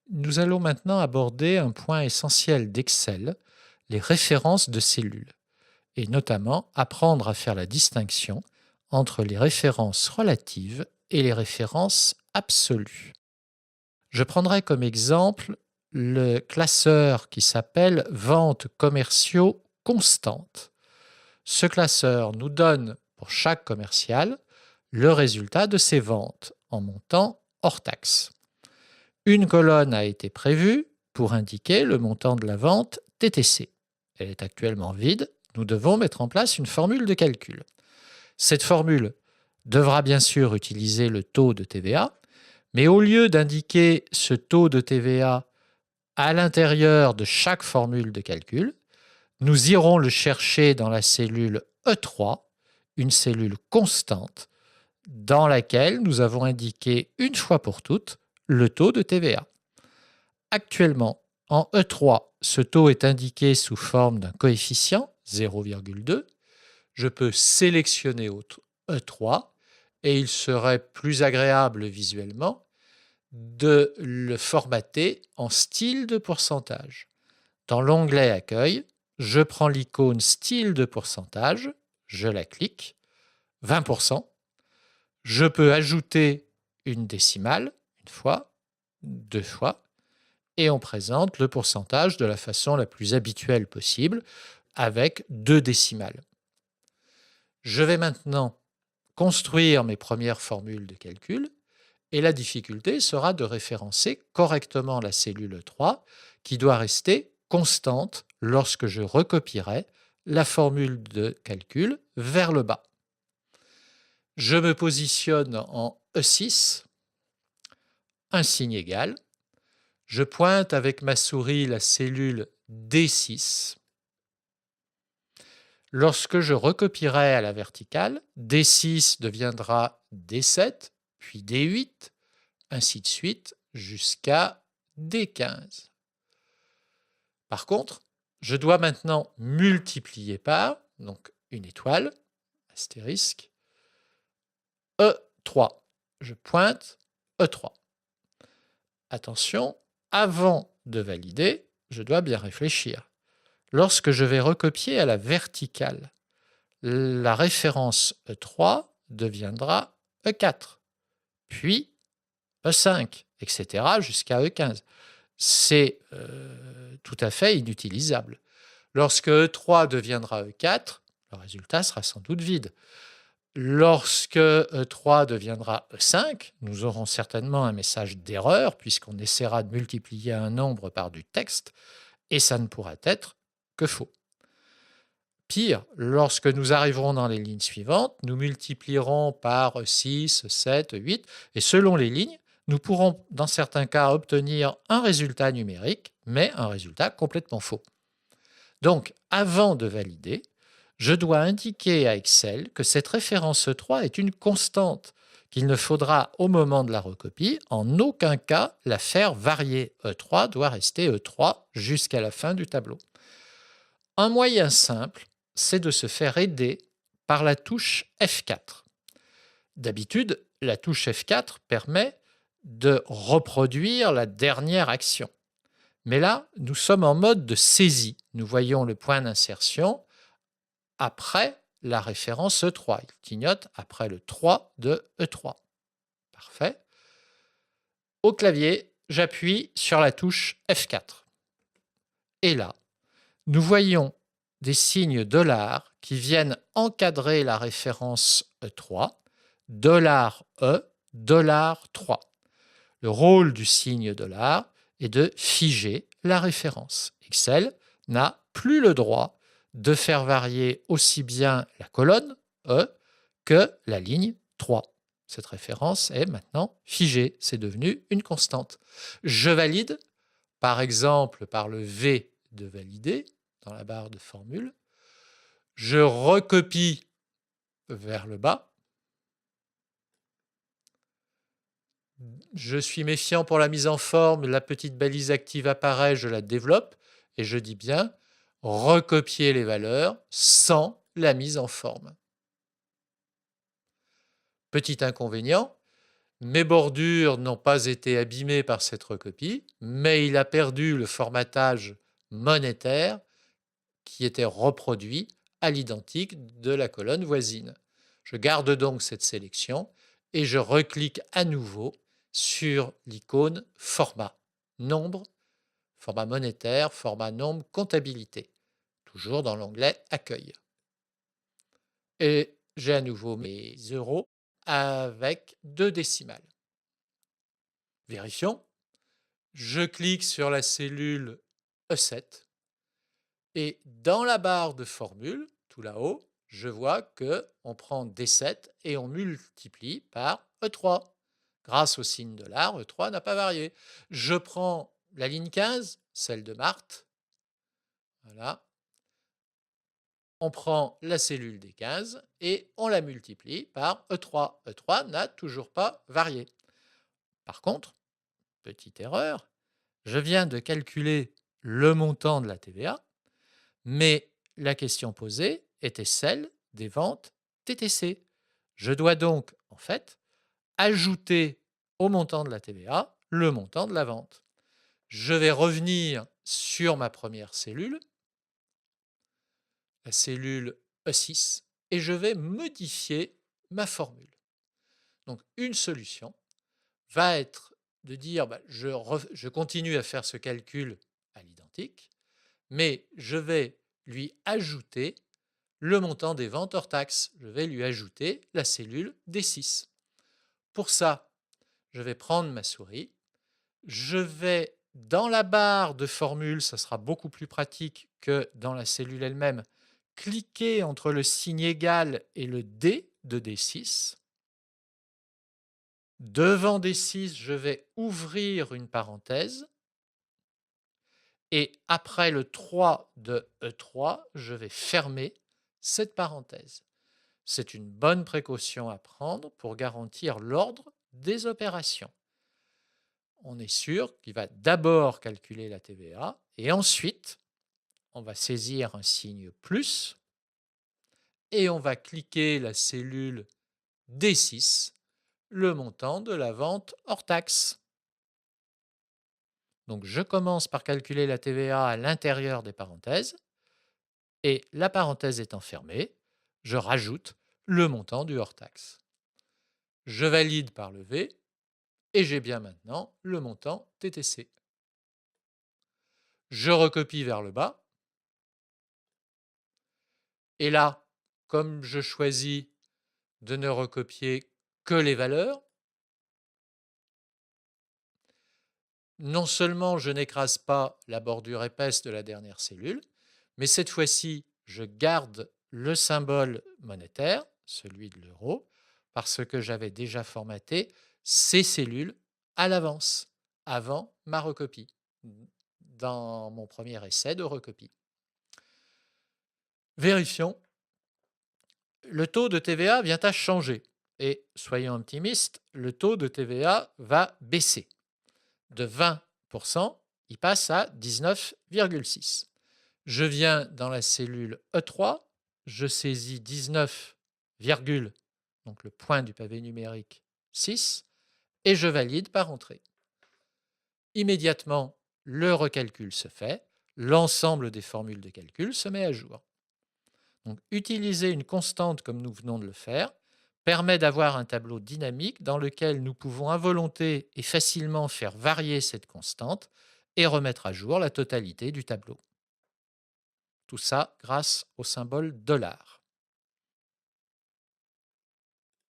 Nous allons maintenant aborder un point essentiel d'Excel, les références de cellules, et notamment apprendre à faire la distinction entre les références relatives et les références absolues. Je prendrai comme exemple le classeur qui s'appelle Ventes commerciaux constantes. Ce classeur nous donne pour chaque commercial le résultat de ses ventes en montant hors taxe. Une colonne a été prévue pour indiquer le montant de la vente TTC. Elle est actuellement vide. Nous devons mettre en place une formule de calcul. Cette formule devra bien sûr utiliser le taux de TVA, mais au lieu d'indiquer ce taux de TVA à l'intérieur de chaque formule de calcul, nous irons le chercher dans la cellule E3, une cellule constante, dans laquelle nous avons indiqué une fois pour toutes le taux de TVA. Actuellement, en E3, ce taux est indiqué sous forme d'un coefficient 0,2. Je peux sélectionner E3 et il serait plus agréable visuellement de le formater en style de pourcentage. Dans l'onglet Accueil, je prends l'icône style de pourcentage, je la clique, 20%. Je peux ajouter une décimale, une fois, deux fois, et on présente le pourcentage de la façon la plus habituelle possible, avec 2 décimales. Je vais maintenant construire mes premières formules de calcul, et la difficulté sera de référencer correctement la cellule 3, qui doit rester constante lorsque je recopierai la formule de calcul vers le bas. Je me positionne en E6, un signe égal. Je pointe avec ma souris la cellule D6. Lorsque je recopierai à la verticale, D6 deviendra D7, puis D8, ainsi de suite, jusqu'à D15. Par contre, je dois maintenant multiplier par, donc une étoile, astérisque, E3. Je pointe E3. Attention, avant de valider, je dois bien réfléchir. Lorsque je vais recopier à la verticale, la référence E3 deviendra E4, puis E5, etc. jusqu'à E15. C'est tout à fait inutilisable. Lorsque E3 deviendra E4, le résultat sera sans doute vide. Lorsque E3 deviendra E5, nous aurons certainement un message d'erreur puisqu'on essaiera de multiplier un nombre par du texte et ça ne pourra être que faux. Pire, lorsque nous arriverons dans les lignes suivantes, nous multiplierons par 6, 7, 8 et selon les lignes, nous pourrons dans certains cas obtenir un résultat numérique, mais un résultat complètement faux. Donc, avant de valider, je dois indiquer à Excel que cette référence E3 est une constante, qu'il ne faudra au moment de la recopie en aucun cas la faire varier. E3 doit rester E3 jusqu'à la fin du tableau. Un moyen simple, c'est de se faire aider par la touche F4. D'habitude, la touche F4 permet de reproduire la dernière action. Mais là, nous sommes en mode de saisie. Nous voyons le point d'insertion après la référence E3. Il clignote après le 3 de E3. Parfait. Au clavier, j'appuie sur la touche F4. Et là, nous voyons des signes $ qui viennent encadrer la référence E3, $E, $3. Le rôle du signe $ est de figer la référence. Excel n'a plus le droit de faire varier aussi bien la colonne E que la ligne 3. Cette référence est maintenant figée, c'est devenu une constante. Je valide, par exemple par le V de valider, dans la barre de formule. Je recopie vers le bas. Je suis méfiant pour la mise en forme, la petite balise active apparaît, je la développe et je dis bien recopier les valeurs sans la mise en forme. Petit inconvénient, Mes bordures n'ont pas été abîmées par cette recopie, mais il a perdu le formatage monétaire qui était reproduit à l'identique de la colonne voisine. Je garde donc cette sélection et je reclique à nouveau sur l'icône format, nombre, format monétaire, format nombre, comptabilité, toujours dans l'onglet accueil. Et j'ai à nouveau mes euros avec 2 décimales. Vérifions. Je clique sur la cellule E7 et dans la barre de formule, tout là-haut, je vois qu'on prend D7 et on multiplie par E3. Grâce au signe de l'art, E3 n'a pas varié. Je prends la ligne 15, celle de Marthe. Voilà. On prend la cellule des 15 et on la multiplie par E3. E3 n'a toujours pas varié. Par contre, petite erreur, je viens de calculer le montant de la TVA, mais la question posée était celle des ventes TTC. Je dois donc, en fait, ajouter au montant de la TVA le montant de la vente. Je vais revenir sur ma première cellule, la cellule E6, et je vais modifier ma formule. Donc, une solution va être de dire, je continue à faire ce calcul à l'identique, mais je vais lui ajouter le montant des ventes hors taxe. Je vais lui ajouter la cellule D6. Pour ça, je vais prendre ma souris, je vais dans la barre de formule, ça sera beaucoup plus pratique que dans la cellule elle-même, cliquer entre le signe égal et le D de D6. Devant D6, je vais ouvrir une parenthèse et après le 3 de E3, je vais fermer cette parenthèse. C'est une bonne précaution à prendre pour garantir l'ordre des opérations. On est sûr qu'il va d'abord calculer la TVA et ensuite, on va saisir un signe plus et on va cliquer la cellule D6, le montant de la vente hors taxe. Donc, je commence par calculer la TVA à l'intérieur des parenthèses et la parenthèse étant fermée, je rajoute le montant du hors taxe. Je valide par le V et j'ai bien maintenant le montant TTC. Je recopie vers le bas et là, comme je choisis de ne recopier que les valeurs, non seulement je n'écrase pas la bordure épaisse de la dernière cellule, mais cette fois-ci, je garde le symbole monétaire, celui de l'euro, parce que j'avais déjà formaté ces cellules à l'avance, avant ma recopie, dans mon premier essai de recopie. Vérifions. Le taux de TVA vient à changer et, soyons optimistes, le taux de TVA va baisser. De 20%, il passe à 19,6. Je viens dans la cellule E3, je saisis 19, donc le point du pavé numérique 6, et je valide par entrée. Immédiatement, le recalcul se fait, l'ensemble des formules de calcul se met à jour. Donc, utiliser une constante comme nous venons de le faire permet d'avoir un tableau dynamique dans lequel nous pouvons à volonté et facilement faire varier cette constante et remettre à jour la totalité du tableau. Tout ça grâce au symbole $.